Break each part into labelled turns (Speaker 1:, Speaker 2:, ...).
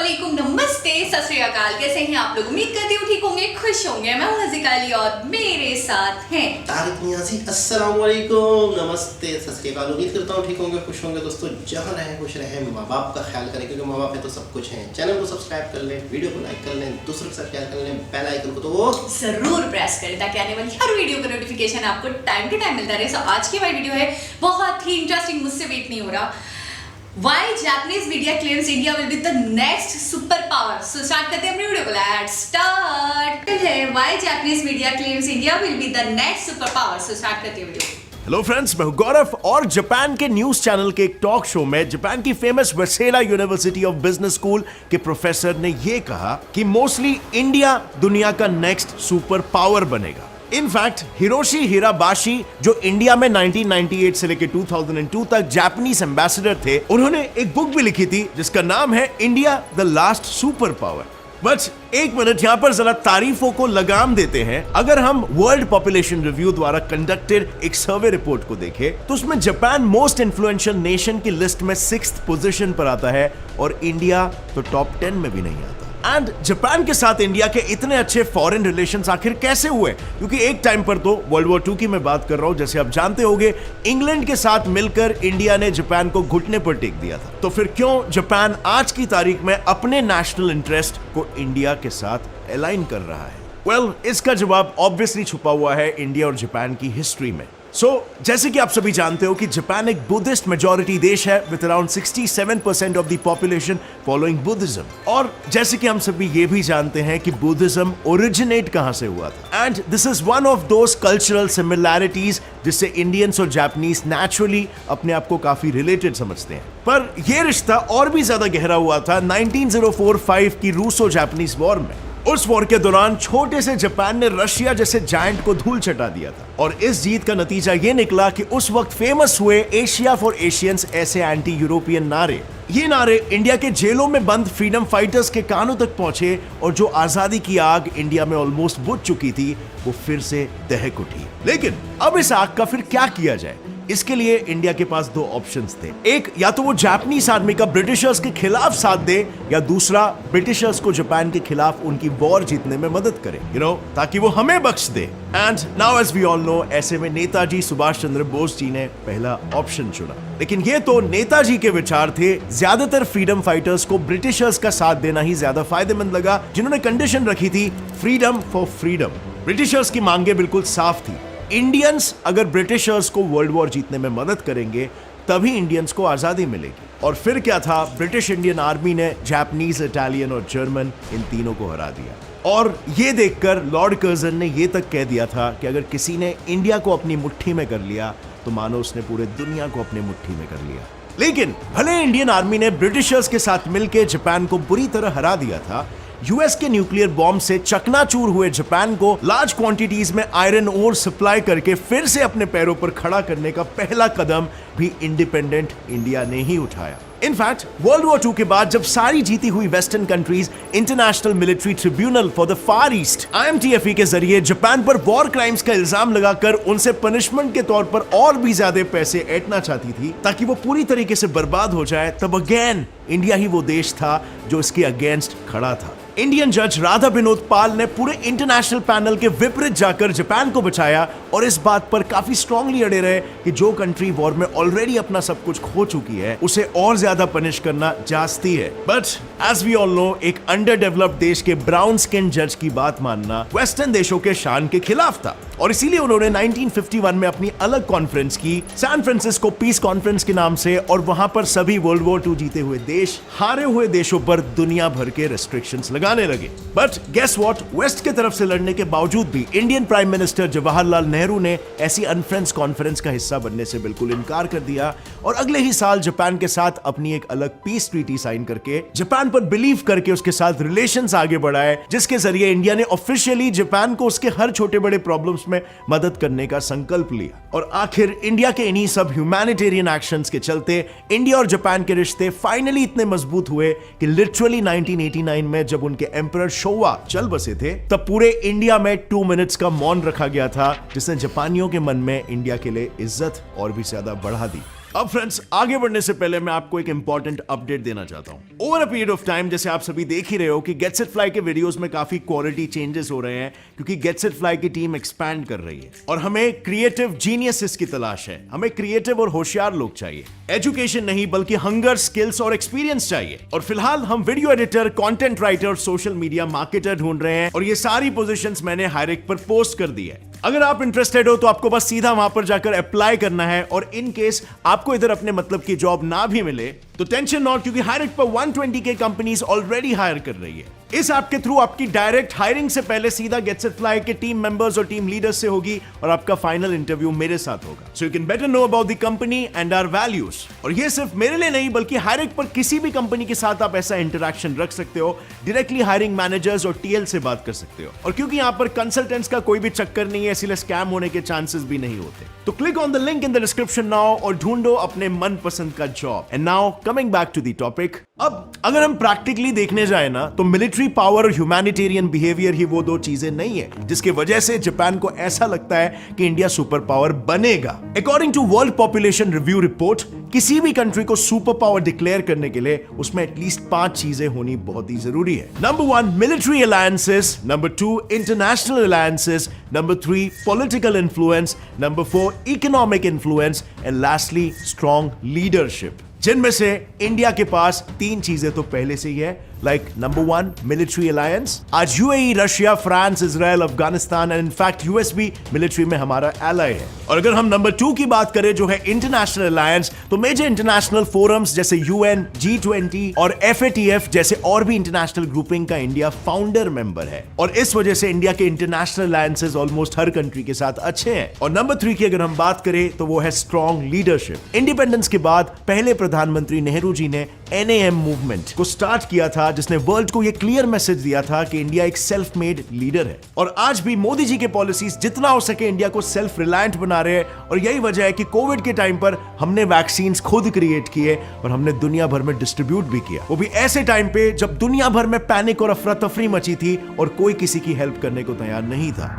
Speaker 1: वालेकुम, नमस्ते, सत श्री अकाल। कैसे हैं आप लोग? उम्मीद करती हूँ ठीक होंगे, खुश होंगे। मैं हूँ हज़ीका अली और मेरे साथ हैं
Speaker 2: तारिक नियाज़ी। अस्सलाम वालेकुम, नमस्ते, सत श्री अकाल। उम्मीद करता हूँ ठीक होंगे, खुश होंगे। दोस्तों जहाँ रहें खुश रहें, माँ बाप का ख्याल करें क्योंकि माँ बाप है तो सब कुछ है। चैनल को सब्सक्राइब कर लें, वीडियो को लाइक कर लें, दूसरों के साथ शेयर कर लें, बेल आइकन को तो वो
Speaker 1: जरूर प्रेस करें ताकि आने वाली हर वीडियो का नोटिफिकेशन आपको टाइम टू टाइम मिलता रहे। सो आज की हमारी वीडियो है बहुत ही इंटरेस्टिंग, मुझसे वेट नहीं हो रहा। Why Japanese media claims India will be the next superpower? So start करते हैं अपनी वीडियो को। Let's start है Why Japanese media claims India will be the next superpower? So start करते हैं वीडियो।
Speaker 3: हेलो फ्रेंड्स, मैं हूं गौरव और जापान के न्यूज चैनल के एक टॉक शो में जापान की famous Waseda university of business school के प्रोफेसर ने यह कहा कि मोस्टली इंडिया दुनिया का नेक्स्ट सुपर पावर बनेगा। इनफैक्ट हिरोशी हिराबाशी जो इंडिया में 1998 से लेकर 2002 तक जापानीज एम्बेसडर थे, उन्होंने एक बुक भी लिखी थी जिसका नाम है India the last super power. But एक मिनट यहां पर जरा तारीफों को लगाम देते हैं। अगर हम वर्ल्ड पॉपुलेशन रिव्यू द्वारा कंडक्टेड एक सर्वे रिपोर्ट को देखें तो उसमें जापान मोस्ट इन्फ्लुएंशियल नेशन की लिस्ट में 6th पोजीशन पर आता है और इंडिया तो टॉप 10 में भी नहीं आता। एंड जापान के साथ इंडिया के इतने अच्छे फॉरेन रिलेशंस आखिर कैसे हुए? क्योंकि एक टाइम पर तो वर्ल्ड वॉर 2 की मैं बात कर रहा हूं, जैसे आप जानते होंगे इंग्लैंड के साथ मिलकर इंडिया ने जापान को घुटने पर टेक दिया था। तो फिर क्यों जापान आज की तारीख में अपने नेशनल इंटरेस्ट को इंडिया के साथ अलाइन कर रहा है? वेल, इसका जवाब ऑब्वियसली छुपा हुआ है इंडिया और जापान की हिस्ट्री में। जैसे कि आप सभी जानते हो कि जापान एक बुद्धिस्ट मेजॉरिटी देश है with around 67% of the population following Buddhism. और जैसे कि हम सभी ये भी जानते हैं कि बुद्धिज्म ओरिजिनेट कहां से हुआ था। And this is one of those cultural similarities जिससे इंडियंस और जापानीज नेचुरली अपने आप को काफी रिलेटेड समझते हैं। पर यह रिश्ता और भी ज्यादा गहरा हुआ था 1904-5 की रूसो जापानीज वॉर में। उस वॉर के दौरान छोटे से जापान ने रशिया जैसे जायंट को धूल चटा दिया था और इस जीत का नतीजा ये निकला कि उस वक्त फेमस हुए एशिया फॉर एशियंस ऐसे एंटी यूरोपियन नारे। ये नारे इंडिया के जेलों में बंद फ्रीडम फाइटर्स के कानों तक पहुंचे और जो आजादी की आग इंडिया में ऑलमोस्ट बुझ चुकी थी वो फिर से दहक उठी। लेकिन अब इस आग का फिर क्या किया जाए? इसके लिए इंडिया के पास दो ऑप्शंस थे। एक, या तो वो जापानीज आर्मी का ब्रिटिशर्स के खिलाफ साथ दे, या दूसरा ब्रिटिशर्स को जापान के खिलाफ उनकी वॉर जीतने में मदद करे, ताकि वो हमें बख्श दे। And now as we all know, ऐसे में नेताजी सुभाष चंद्र बोस जी ने पहला ऑप्शन चुना। लेकिन ये तो नेताजी के विचार थे। ज्यादातर फ्रीडम फाइटर्स को ब्रिटिशर्स का साथ देना ही ज्यादा फायदेमंद लगा, जिन्होंने कंडीशन रखी थी फ्रीडम फॉर फ्रीडम। ब्रिटिशर्स की मांगे बिल्कुल साफ थी। इंडियंस अगर ब्रिटिशर्स को वर्ल्ड वॉर जीतने में मदद करेंगे तभी इंडियंस को आजादी मिलेगी। और फिर क्या था, ब्रिटिश इंडियन आर्मी ने जापानीज, इटालियन और जर्मन इन तीनों को हरा दिया। और ये देखकर लॉर्ड कर्जन ने ये तक कह दिया था कि अगर किसी ने इंडिया को अपनी मुट्ठी में कर लिया तो मानो उसने पूरे दुनिया को अपनी मुट्ठी में कर लिया। लेकिन भले इंडियन आर्मी ने ब्रिटिशर्स के साथ मिलकर जापान को बुरी तरह हरा दिया था, यूएस के न्यूक्लियर बॉम्ब से चकनाचूर हुए जापान को लार्ज क्वांटिटीज में आयरन ओर सप्लाई करके फिर से अपने पैरों पर खड़ा करने का पहला कदम भी इंडिपेंडेंट इंडिया ने ही उठाया। इनफैक्ट वर्ल्ड वॉर 2 के बाद जब सारी जीती हुई western countries international military tribunal for the far east IMTFE के जरिए जापान पर वॉर क्राइम्स का इल्जाम लगाकर उनसे पनिशमेंट के तौर पर और भी ज्यादा पैसे ऐंठना चाहती थी ताकि वो पूरी तरीके से बर्बाद हो जाए, तब अगेन इंडिया ही वो देश था जो इसके अगेंस्ट खड़ा था। इंडियन जज राधा विनोद पाल ने पूरे इंटरनेशनल पैनल के विपरीत जाकर जापान को बचाया और इस बात पर काफी स्ट्रांगली अड़े रहे कि जो कंट्री वॉर में ऑलरेडी अपना सब कुछ खो चुकी है उसे और ज्यादा पनिश करना जास्ती है। But as we all know, एक अंडर डेवलप्ड देश के ब्राउन स्किन जज की बात मानना वेस्टर्न देशों के शान के खिलाफ था और इसीलिए उन्होंने 1951 में अपनी अलग कॉन्फ्रेंस की, सैन फ्रांसिस्को पीस कॉन्फ्रेंस के नाम से, और वहां पर सभी वर्ल्ड वॉर 2 जीते हुए देश हारे हुए देशों पर दुनिया भर के रेस्ट्रिक्शंस लगाने लगे। बट गेस व्हाट, वेस्ट के तरफ से लड़ने के बावजूद भी Indian prime minister Jawaharlal Nehru ने ऐसी अनफ्रेंड्स कॉन्फ्रेंस का हिस्सा बनने से बिल्कुल इनकार कर दिया और अगले ही साल जापान के साथ अपनी एक अलग पीस ट्रीटी साइन करके जापान पर बिलीव करके उसके साथ रिलेशंस आगे बढ़ाए, जिसके जरिए इंडिया ने ऑफिशियली जापान को उसके हर छोटे बड़े प्रॉब्लम्स में मदद करने का संकल्प लिया। और आखिर इंडिया के इन्हीं सब ह्यूमैनिटेरियन एक्शंस के चलते इंडिया और जापान के रिश्ते फाइनली इतने मजबूत हुए कि लिटरली 1989 में जब उनके एम्परर शोवा चल बसे थे तब पूरे इंडिया में 2 मिनट्स का मौन रखा गया था, जिसने जापानियों के मन में इंडिया के लिए इज्जत और भी ज्यादा बढ़ा दी। अब फ्रेंड्स, आगे बढ़ने से पहले मैं आपको एक इंपॉर्टेंट अपडेट देना चाहता हूं। Over a period of time, जैसे आप सभी देख ही रहे हो कि गेट्स इट फ्लाई के वीडियोस में काफी क्वालिटी चेंजेस हो रहे हैं, क्योंकि गेट्स इट फ्लाई की टीम एक्सपैंड कर रही है और हमें क्रिएटिव जीनियसेस की तलाश है। हमें क्रिएटिव और होशियार लोग चाहिए, एजुकेशन नहीं बल्कि हंगर, स्किल्स और एक्सपीरियंस चाहिए। और फिलहाल हम वीडियो एडिटर, कंटेंट राइटर और सोशल मीडिया मार्केटर ढूंढ रहे हैं और ये सारी पोजीशंस मैंने हायरिंग पर पोस्ट कर दी है। अगर आप इंटरेस्टेड हो तो आपको बस सीधा वहां पर जाकर अप्लाई करना है, और इन केस आपको इधर अपने मतलब की जॉब ना भी मिले तो टेंशन नॉट, क्योंकि हायरिंग पर 120 के कंपनीज ऑलरेडी हायर कर रही है। इस ऐप के थ्रू आपकी डायरेक्ट हायरिंग से पहले सीधा गेट्स इट फ्लाई के टीम मेंबर्स और टीम लीडर्स से होगी और आपका फाइनल इंटरव्यू मेरे साथ होगा। So you can better know about the company and our values. और ये सिर्फ मेरे लिए नहीं बल्कि हायरिंग पर किसी भी कंपनी के साथ आप ऐसा इंटरेक्शन रख सकते हो, डायरेक्टली हायरिंग मैनेजर्स और टीएल से बात कर सकते हो। और क्योंकि यहां पर कंसल्टेंट्स का कोई भी चक्कर नहीं है, इसलिए स्कैम होने के चांसेस भी नहीं होते। तो click on the link in the description now और ढूंढो अपने मनपसंद का job. And now coming back to the topic. अब अगर हम प्रैक्टिकली देखने जाए ना, तो मिलिट्री पावर और ह्यूमैनिटेरियन बिहेवियर ही वो दो चीजें नहीं है जिसकी वजह से जापान को ऐसा लगता है कि इंडिया सुपर पावर बनेगा। According to world population review report, किसी भी कंट्री को सुपर पावर डिक्लेयर करने के लिए उसमें एटलीस्ट 5 चीजें होनी बहुत ही जरूरी है। Number 1, military alliances, number 2, international alliances, number 3, political influence, number 4, economic influence and lastly strong leadership, जिनमें से इंडिया के पास 3 चीजें तो पहले से ही है। Like number 1, military alliance. आज UAE, Russia, France, Israel, Afghanistan and in fact US भी मिलिट्री में हमारा एलाय है। और अगर हम नंबर 2 की बात करें जो है इंटरनेशनल अलायंस, तो मेजर इंटरनेशनल फोरम्स जैसे यूएन, G20 और FATF जैसे और भी इंटरनेशनल ग्रुपिंग का इंडिया फाउंडर मेंबर है। और इस वजह से इंडिया के इंटरनेशनल अलायंसेस ऑलमोस्ट हर कंट्री के साथ अच्छे हैं। और नंबर 3 की अगर हम बात करें तो वो है स्ट्रॉन्ग लीडरशिप। इंडिपेंडेंस के बाद पहले प्रधानमंत्री नेहरू जी ने NAM मूवमेंट को स्टार्ट किया था, जिसने वर्ल्ड को यह क्लियर मैसेज दिया था कि इंडिया एक सेल्फ मेड लीडर है। और आज भी मोदी जी के पॉलिसीज जितना हो सके इंडिया को सेल्फ रिलायंट बना रहे हैं। और यही वजह है कि कोविड के टाइम पर हमने वैक्सीन खुद क्रिएट किए और हमने दुनिया भर में डिस्ट्रीब्यूट भी किया, वो भी ऐसे टाइम पे जब दुनिया भर में पैनिक और अफरा तफरी मची थी और कोई किसी की हेल्प करने को तैयार नहीं था।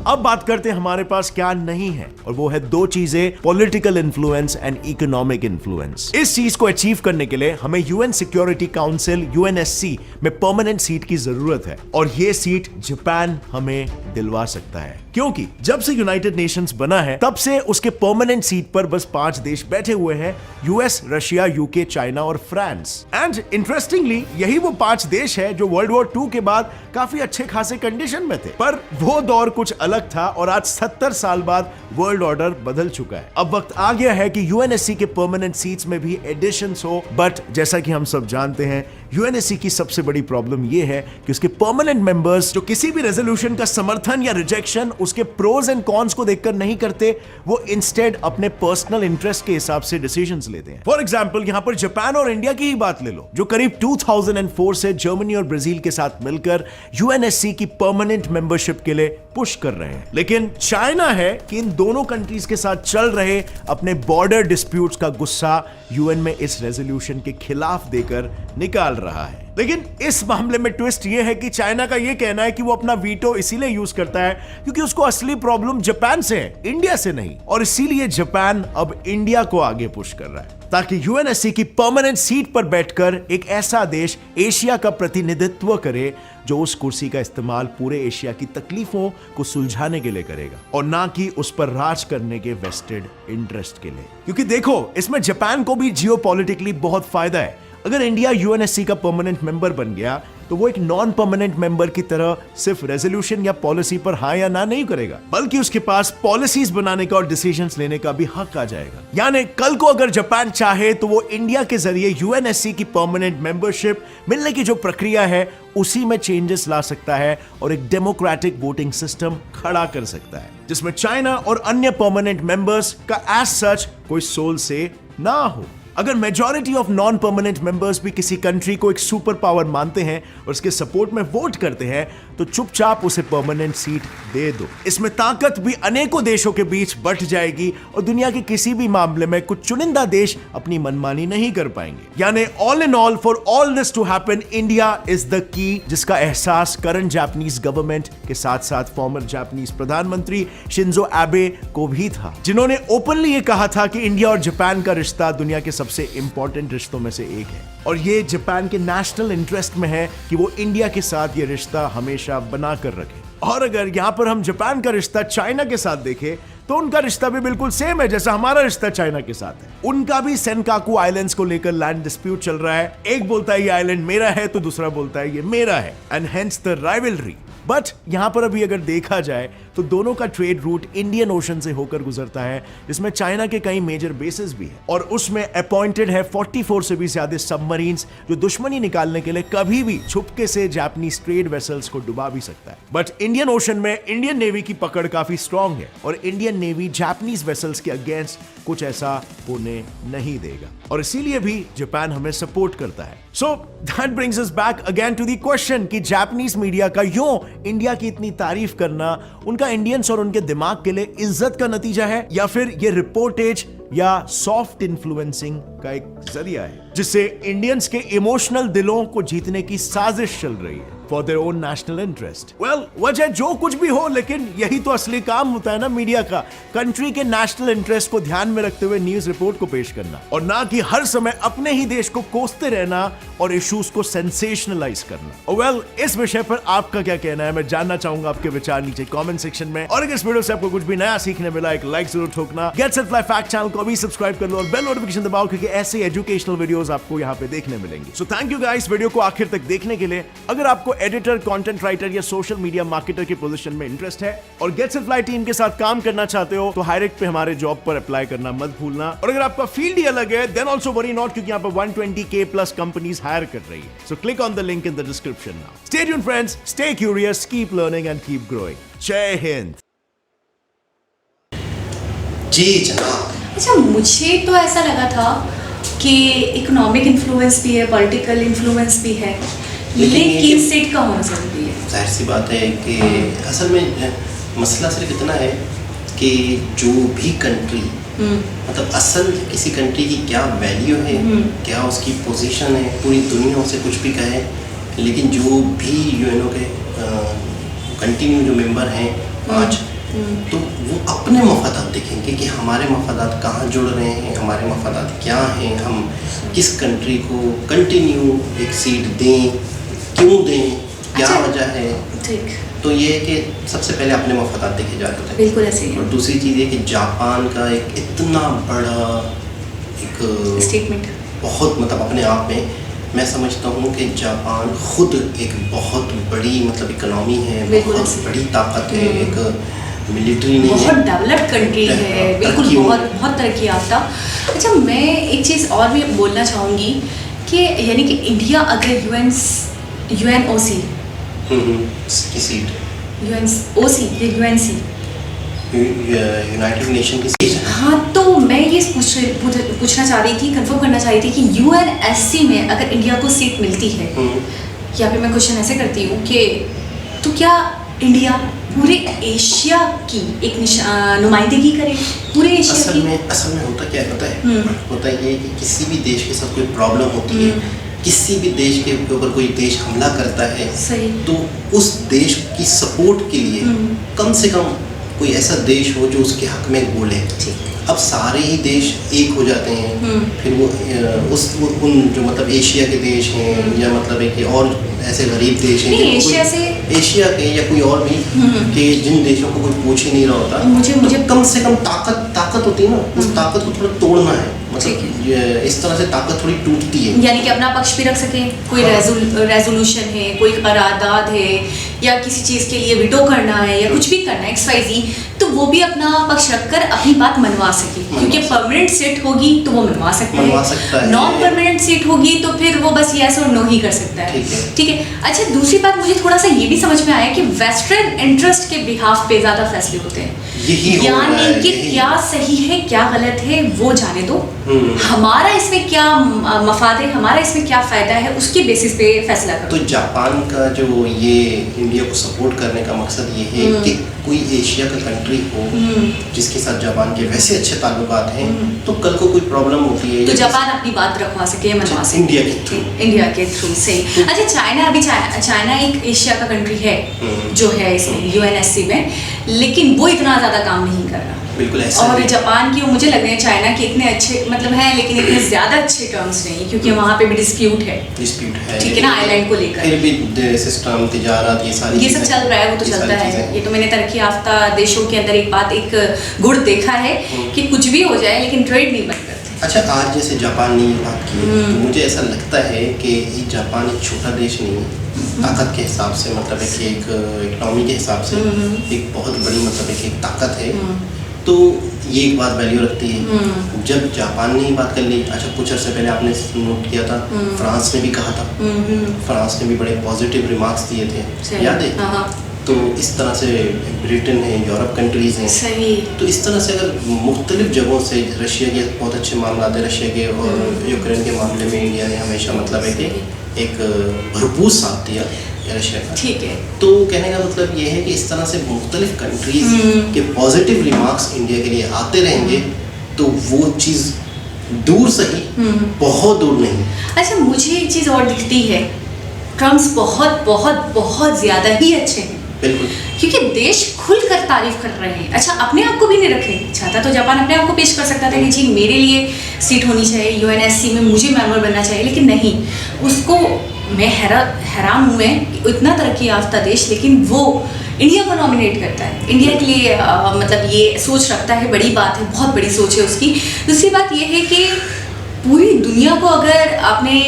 Speaker 3: अब बात करते हैं हमारे पास क्या नहीं है, और वो है 2 चीजें, political influence and economic influence. इस चीज को अचीव करने के लिए हमें यूएन सिक्योरिटी काउंसिल UNSC में परमानेंट सीट की जरूरत है, और ये सीट जापान हमें दिलवा सकता है। क्योंकि जब से यूनाइटेड नेशंस बना है तब से उसके परमानेंट सीट पर बस 5 देश बैठे हुए हैं, यूएस, रशिया, यूके, चाइना और फ्रांस। एंड इंटरेस्टिंगली यही वो 5 देश है जो वर्ल्ड वॉर 2 के बाद काफी अच्छे खासे कंडीशन में थे। पर वो दौर कुछ अलग था और आज 70 साल बाद वर्ल्ड ऑर्डर बदल चुका है। अब वक्त आ गया है कि UNSC के परमानेंट सीट्स में भी एडिशंस हो। बट जैसा कि हम सब जानते हैं, UNSC की सबसे बड़ी प्रॉब्लम यह है कि उसके परमानेंट मेंबर्स जो किसी भी रेजोल्यूशन का समर्थन या रिजेक्शन उसके प्रोज एंड कॉन्स को देखकर नहीं करते, वो इंस्टेड अपने पर्सनल इंटरेस्ट के हिसाब से डिसीजंस लेते हैं। फॉर एग्जांपल, यहां पर जापान और इंडिया की ही बात ले लो, जो करीब 2004 से जर्मनी और ब्राजील के साथ मिलकर UNSC की परमानेंट मेंबरशिप के लिए पुश कर रहे हैं। लेकिन चाइना है कि इन दोनों कंट्रीज के साथ चल रहे अपने बॉर्डर डिस्प्यूट्स का गुस्सा यूएन में इस रेजोल्यूशन के खिलाफ देकर निकाल रहा है। लेकिन इस मामले में ट्विस्ट यह है कि चाइना का यह कहना है कि वो अपना वीटो इसीलिए यूज करता है क्योंकि उसको असली प्रॉब्लम जापान से है, इंडिया से नहीं। और इसीलिए जापान अब इंडिया को आगे पुश कर रहा है ताकि UNSC की परमानेंट सीट पर बैठकर एक ऐसा देश एशिया का प्रतिनिधित्व करे जो उस कुर्सी का इस्तेमाल पूरे एशिया की तकलीफों को सुलझाने के लिए करेगा और ना कि उस पर राज करने के वेस्टेड इंटरेस्ट के लिए। क्योंकि देखो, इसमें जापान को भी जियोपॉलिटिकली बहुत फायदा है। अगर इंडिया UNSC का परमानेंट मेंबर बन गया तो वो एक नॉन परमानेंट मेंबर की तरह सिर्फ रेजोल्यूशन या पॉलिसी पर हाँ या ना नहीं करेगा, बल्कि उसके पास पॉलिसीज बनाने का और डिसीजंस लेने का भी हक आ जाएगा। यानी कल को अगर जापान चाहे तो वो इंडिया के जरिए UNSC की परमानेंट मेंबरशिप मिलने की जो प्रक्रिया है उसी में चेंजेस ला सकता है और एक डेमोक्रेटिक वोटिंग सिस्टम खड़ा कर सकता है जिसमें चाइना और अन्य परमानेंट मेंबर्स का एज सच कोई सोल से ना हो। अगर majority of non permanent members भी किसी कंट्री को एक सुपर पावर मानते हैं और उसके सपोर्ट में वोट करते हैं तो चुपचाप उसे परमानेंट सीट दे दो। इसमें ताकत भी अनेकों देशों के बीच बंट जाएगी और दुनिया के किसी भी मामले में कुछ चुनिंदा देश अपनी मनमानी नहीं कर पाएंगे। यानी all in all, for all this to happen, India is the key, जिसका एहसास करंट जापानीज गवर्नमेंट के साथ साथ फॉर्मर जापानीज प्रधानमंत्री शिंजो एबे को भी था, जिन्होंने ओपनली ये कहा था कि इंडिया और जापान का रिश्ता दुनिया के सबसे इंपॉर्टेंट रिश्तों में से एक है और ये जापान के नेशनल इंटरेस्ट में है कि वो इंडिया के साथ ये रिश्ता हमेशा बना कर रखे। और अगर यहां पर हम जापान का रिश्ता चाइना के साथ देखें तो उनका रिश्ता भी बिल्कुल सेम है जैसा हमारा रिश्ता चाइना के साथ है। उनका भी सेनकाकू आइलैंड्स को लेकर लैंड डिस्प्यूट चल रहा है। एक बोलता है ये आइलैंड मेरा है तो दूसरा बोलता है ये मेरा है, and hence the rivalry. But यहां पर अभी अगर देखा जाए तो दोनों का ट्रेड रूट इंडियन ओशन से होकर गुजरता है, जिसमें चाइना के कई मेजर बेसेस भी हैं और उसमें अपॉइंटेड है 44 से भी ज्यादा सबमरीन्स जो दुश्मनी निकालने के लिए कभी भी छुपके से जापानीज ट्रेड वेसल्स को डुबा भी सकता है। बट इंडियन ओशन में इंडियन नेवी की पकड़ काफी स्ट्रांग है और इंडियन नेवी जापानीज वेसल्स के अगेंस्ट कुछ ऐसा होने नहीं देगा और इसीलिए भी जापान हमें सपोर्ट करता है। So that brings us back again to the question कि जापानीज मीडिया का यूं इंडिया की इतनी तारीफ करना उनका इंडियंस और उनके दिमाग के लिए इज्जत का नतीजा है या फिर ये रिपोर्टेज या सॉफ्ट इन्फ्लुएंसिंग का एक जरिया है जिससे इंडियंस के इमोशनल दिलों को जीतने की साजिश चल रही है for their own national interest. Well, वजह जो कुछ भी हो, लेकिन यही तो असली काम होता है ना मीडिया का, कंट्री के नेशनल इंटरेस्ट को ध्यान में रखते हुए न्यूज रिपोर्ट को पेश करना और ना कि हर समय अपने ही देश को कोसते रहना और इश्यूज को सेंसेशनलाइज करना। वेल, इस विषय पर आपका क्या कहना है मैं जानना चाहूंगा आपके विचार नीचे कमेंट सेक्शन में। और अगर इस वीडियो से आपको कुछ भी नया सीखने मिला एक लाइक जरूर ठोकना। Get set fly fact channel को अभी सब्सक्राइब कर लो और बेल नोटिफिकेशन दबाओ क्योंकि ऐसे एजुकेशनल वीडियोस आपको यहाँ पे देखने मिलेंगे। So thank you guys video को आखिर तक देखने के लिए। अगर आपको एडिटर, कंटेंट राइटर या सोशल मीडिया मार्केटर की पोजीशन में इंटरेस्ट है और गेट सेट फ्लाई टीम के साथ काम करना चाहते हो तो हायरेक्ट पे हमारे जॉब पर अप्लाई करना मत भूलना। और अगर आपका फील्ड ही अलग है देन ऑल्सो वरी नॉट क्योंकि यहाँ पर 120K प्लस कंपनीज हायर कर रही है। So click on the link in the description now. Stay tuned friends, stay curious, keep learning and keep growing. जय हिंद।
Speaker 2: जी जनाब।
Speaker 1: अच्छा, मुझे तो ऐसा लगा था कि इकोनॉमिक इन्फ्लुएंस भी है, पॉलिटिकल इन्फ्लुएंस भी है, लेकिन सीट का होना जरूरी है।
Speaker 2: जाहिर सी बात है कि असल में मसला सिर्फ इतना है कि जो भी कंट्री मतलब असल किसी कंट्री की क्या वैल्यू है, क्या उसकी पोजीशन है, पूरी दुनिया से कुछ भी कहे, लेकिन जो भी यूएनओ के कंटिन्यू जो मेंबर हैं आज, तो वो अपने मफादात देखेंगे कि हमारे मफादात कहाँ जुड़ रहे हैं, हमारे मफादात क्या हैं, हम किस कंट्री को कंटिन्यू एक सीट दें, क्यों दें, क्या वजह है।
Speaker 1: ठीक।
Speaker 2: तो ये है कि सबसे पहले अपने मफादात देखे जाते थे।
Speaker 1: बिल्कुल ऐसे ही।
Speaker 2: और दूसरी चीज़ ये कि जापान का एक इतना बड़ा एक
Speaker 1: स्टेटमेंट
Speaker 2: बहुत मतलब अपने आप में मैं समझता हूँ कि जापान खुद एक बहुत बड़ी मतलब इकोनॉमी है, बहुत बड़ी ताकत है, एक मिलिट्री नहीं
Speaker 1: बहुत
Speaker 2: है,
Speaker 1: डेवलप्ड कंट्री है, बिल्कुल बहुत तरक्की याफ्ता। अच्छा, मैं एक चीज़ और भी बोलना चाहूँगी कि यानी कि इंडिया अगर यूएनओसी
Speaker 2: की सीट
Speaker 1: यूएनओसी या यूएनसी
Speaker 2: यूनाइटेड नेशन की सीट है।
Speaker 1: हाँ, तो मैं ये पूछना चाह रही थी, कंफर्म करना चाह रही थी कि यूएनएससी में अगर इंडिया को सीट मिलती है, या फिर मैं क्वेश्चन ऐसे करती हूँ कि तो क्या इंडिया पूरे एशिया की एक नुमाइंदगी करे, पूरे एशिया की?
Speaker 2: असल में होता क्या होता है, होता ये है कि किसी भी देश के साथ कोई प्रॉब्लम होती है, किसी भी देश के ऊपर कोई देश हमला करता है,
Speaker 1: सही,
Speaker 2: तो उस देश की सपोर्ट के लिए कम से कम कोई ऐसा देश हो जो उसके हक में बोले। अब सारे ही देश एक हो जाते हैं, फिर वो उन जो मतलब एशिया के देश हैं या मतलब है कि और ऐसे गरीब देश हैं एशिया के या कोई और भी कि जिन देशों को कोई पूछ ही नहीं रहा होता, मुझे कम से कम ताकत होती है ना, उस ताकत को थोड़ा तोड़ना है, मतलब इस तरह से ताकत थोड़ी टूटती है, यानी
Speaker 1: कि अपना पक्ष भी रख सके। कोई रेजोल्यूशन है, कोई करारदाद है, या किसी चीज़ के लिए विटो करना है या कुछ भी करना है XYZ, तो वो भी अपना पक्ष रखकर अपनी बात मनवा सके, क्योंकि परमानेंट सीट होगी तो वो मनवा सकता है, नॉन परमानेंट सीट होगी तो फिर वो बस यस और नो ही कर सकता है। ठीक है। अच्छा, दूसरी बात मुझे थोड़ा सा ये भी समझ में आया कि वेस्टर्न इंटरेस्ट के बिहाफ पे ज़्यादा फैसले होते हैं।
Speaker 2: यही हो रहा
Speaker 1: यानी
Speaker 2: है,
Speaker 1: कि
Speaker 2: यही।
Speaker 1: क्या सही है क्या गलत है वो जाने दो, हमारा इसमें क्या मफाद है, हमारा इसमें क्या फायदा है, उसके बेसिस पे फैसला करो।
Speaker 2: तो जापान का जो ये इंडिया को सपोर्ट करने का मकसद ये है कि कोई एशिया का कंट्री हो जिसके साथ जापान के वैसे अच्छे ताल्लुकात हैं, तो कल को कोई प्रॉब्लम होती है
Speaker 1: तो
Speaker 2: या
Speaker 1: जापान अपनी बात रखवा सके, मनवा सके
Speaker 2: इंडिया के थ्रू।
Speaker 1: इंडिया के थ्रू सही। अच्छा चाइना, अभी चाइना एक एशिया का कंट्री है जो है इसमें यूएनएससी में, लेकिन वो इतना ज्यादा काम नहीं कर रहा।
Speaker 2: बिल्कुल ऐसा
Speaker 1: और
Speaker 2: ही।
Speaker 1: जापान की मुझे लग रहा है चाइना के इतने अच्छे मतलब हैं, लेकिन इतने ज्यादा अच्छे टर्म्स नहीं, क्योंकि वहाँ पे भी डिस्प्यूट है,
Speaker 2: डिस्प्यूट है,
Speaker 1: ठीक है ना, आइलैंड को लेकर।
Speaker 2: फिर भी सिस्टम तिजारत ये सारी
Speaker 1: ये सब
Speaker 2: चीज़ें-
Speaker 1: चल रहा है, वो तो
Speaker 2: ये
Speaker 1: चलता
Speaker 2: सारी
Speaker 1: है।
Speaker 2: चीज़ें।
Speaker 1: ये तो मैंने तरक्की याफ्ता देशों के अंदर एक बात, एक गुण देखा है कि कुछ भी हो जाए लेकिन ट्रेड नहीं बंद करते।
Speaker 2: अच्छा, आज जैसे जापान ने ये बात की तो मुझे ऐसा लगता है कि ये जापान एक छोटा देश नहीं है, ताकत के हिसाब से, मतलब एक इकोनॉमी के हिसाब से एक बहुत बड़ी मतलब एक ताकत है। तो ये एक बात वैल्यू रखती है। जब जापान ने ये बात कर ली, अच्छा कुछ अर्से पहले आपने नोट किया था फ्रांस ने भी कहा था, फ्रांस ने भी बड़े पॉजिटिव रिमार्क्स दिए थे, याद है?
Speaker 1: हाँ,
Speaker 2: तो इस तरह से ब्रिटेन है, यूरोप कंट्रीज़ हैं,
Speaker 1: सही।
Speaker 2: तो इस तरह से अगर मुख्तलिफ जगहों से, रशिया के बहुत अच्छे मामला थे, रशिया के और यूक्रेन के मामले में इंडिया ने हमेशा मतलब है कि एक भरपूर साथ दिया रशिया का।
Speaker 1: ठीक है।
Speaker 2: तो कहने का मतलब ये है कि इस तरह से मुख्तलिफ कंट्रीज के पॉजिटिव रिमार्क्स इंडिया के लिए आते रहेंगे, तो वो चीज़ दूर सही, बहुत दूर नहीं।
Speaker 1: अच्छा मुझे एक चीज़ और दिखती है, ट्रम्प्स बहुत बहुत बहुत ज़्यादा ही अच्छे हैं,
Speaker 2: बिल्कुल।
Speaker 1: क्योंकि देश खुलकर तारीफ कर रहे हैं। अच्छा अपने आप को भी नहीं रखे, चाहता तो जापान अपने आप को पेश कर सकता था कि जी मेरे लिए सीट होनी चाहिए यूएनएससी में, मुझे मेंबर बनना चाहिए, लेकिन नहीं, उसको मैं हैरान हूँ मैं कि इतना तरक्की याफ्ता देश, लेकिन वो इंडिया को नॉमिनेट करता है, इंडिया के लिए मतलब ये सोच रखता है, बड़ी बात है, बहुत बड़ी सोच है उसकी। दूसरी बात ये है कि पूरी दुनिया को अगर आपने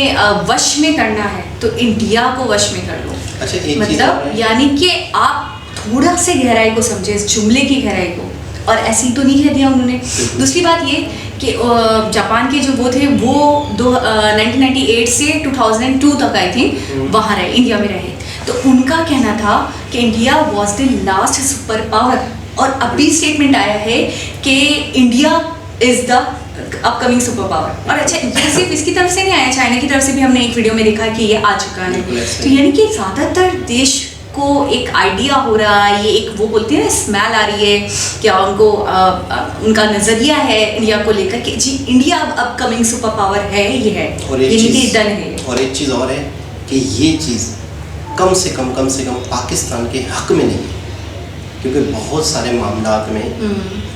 Speaker 1: वश में करना है तो इंडिया को वश में कर लो।
Speaker 2: अच्छा एक चीज़
Speaker 1: मतलब यानी कि आप थोड़ा से गहराई को समझे, इस जुमले की गहराई को, और ऐसी तो नहीं कह दिया उन्होंने। दूसरी बात ये कि जापान के जो वो थे वो 1998 से 2002 तक आई थिंक वहाँ रहे, इंडिया में रहे। तो उनका कहना था कि India was the last super power, और अभी स्टेटमेंट आया है कि India is the upcoming super power. और अच्छा ये सिर्फ इसकी तरफ से नहीं आया, चाइना की तरफ से भी हमने एक वीडियो में देखा कि ये आ चुका है। तो यानी कि ज़्यादातर देश को एक आइडिया हो रहा है, ये एक वो बोलते हैं ना स्मेल आ रही है, क्या उनको उनका नज़रिया है इंडिया को लेकर कि जी इंडिया अब अपकमिंग सुपर पावर है, ये है,
Speaker 2: और एक
Speaker 1: यानी कि
Speaker 2: चीज़
Speaker 1: डन है।
Speaker 2: और एक चीज़ और है कि ये चीज़ कम से कम पाकिस्तान के हक में नहीं है, क्योंकि बहुत सारे मामलात में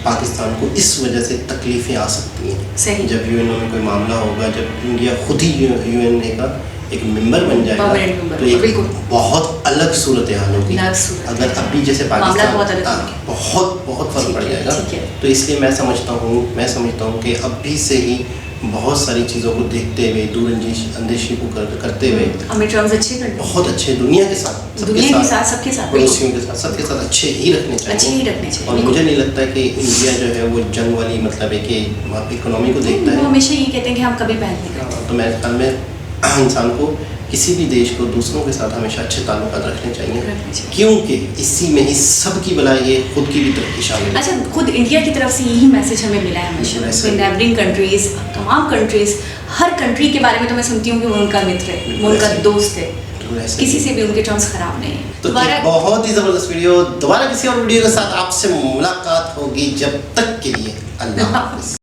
Speaker 2: पाकिस्तान को इस वजह से तकलीफ़ें आ सकती हैं।
Speaker 1: सही।
Speaker 2: जब यूएन में कोई मामला होगा, जब इंडिया खुद ही यूएन का एक मेंबर बन जाएगा,
Speaker 1: Permanent member,
Speaker 2: तो एक
Speaker 1: बिल्कुल।
Speaker 2: बहुत अलग सूरत हाल होगी।
Speaker 1: अलग सूरत
Speaker 2: अगर
Speaker 1: हाल।
Speaker 2: अभी जैसे
Speaker 1: मामला
Speaker 2: पाकिस्तान
Speaker 1: बहुत अलग होंगे।
Speaker 2: बहुत फर्क
Speaker 1: ठीक
Speaker 2: पड़
Speaker 1: है,
Speaker 2: जाएगा।
Speaker 1: ठीक है।
Speaker 2: तो इसलिए मैं समझता हूँ कि अभी से ही बहुत सारी चीज़ों को देखते हुए, दूर अंदेशी को करते हुए
Speaker 1: हमें टर्म्स अच्छे करने,
Speaker 2: बहुत अच्छे दुनिया के साथ,
Speaker 1: दुनिया के साथ, सबके साथ,
Speaker 2: पड़ोसियों के साथ, सबके साथ अच्छे ही रखने चाहिए।
Speaker 1: अच्छे ही रखने चाहिए।
Speaker 2: और मुझे नहीं लगता कि इंडिया जो है वो जंग वाली मतलब है कि इकोनॉमी को देखता
Speaker 1: वो
Speaker 2: है।
Speaker 1: हमेशा ये कहते हैं कि हम कभी पहल नहीं करते।
Speaker 2: तो मेरे ख्याल में इंसान को किसी भी देश को दूसरों के साथ हमेशा अच्छे ताल्लुकात रखने चाहिए,
Speaker 1: रखने चाहिए।
Speaker 2: क्योंकि इसी में ही सबकी भलाई है, खुद की भी तरक्की शामिल है।
Speaker 1: अच्छा खुद इंडिया की तरफ से यही मैसेज हमें मिला है हमेशा,
Speaker 2: बिल्कुल ऐसा ही।
Speaker 1: नेबरिंग कंट्रीज, तमाम कंट्रीज, हर कंट्री के बारे में तो मैं सुनती हूँ कि वो उनका मित्र है,
Speaker 2: बिल्कुल
Speaker 1: वो उनका
Speaker 2: ऐसा ही।
Speaker 1: दोस्त है,
Speaker 2: बिल्कुल ऐसा ही।
Speaker 1: किसी से भी उनके टर्म्स खराब नहीं है।
Speaker 2: तो एक बहुत ही ज़बरदस्त वीडियो, दोबारा किसी और वीडियो के साथ आपसे मुलाकात होगी, जब तक के लिए अल्लाह हाफ़िज़।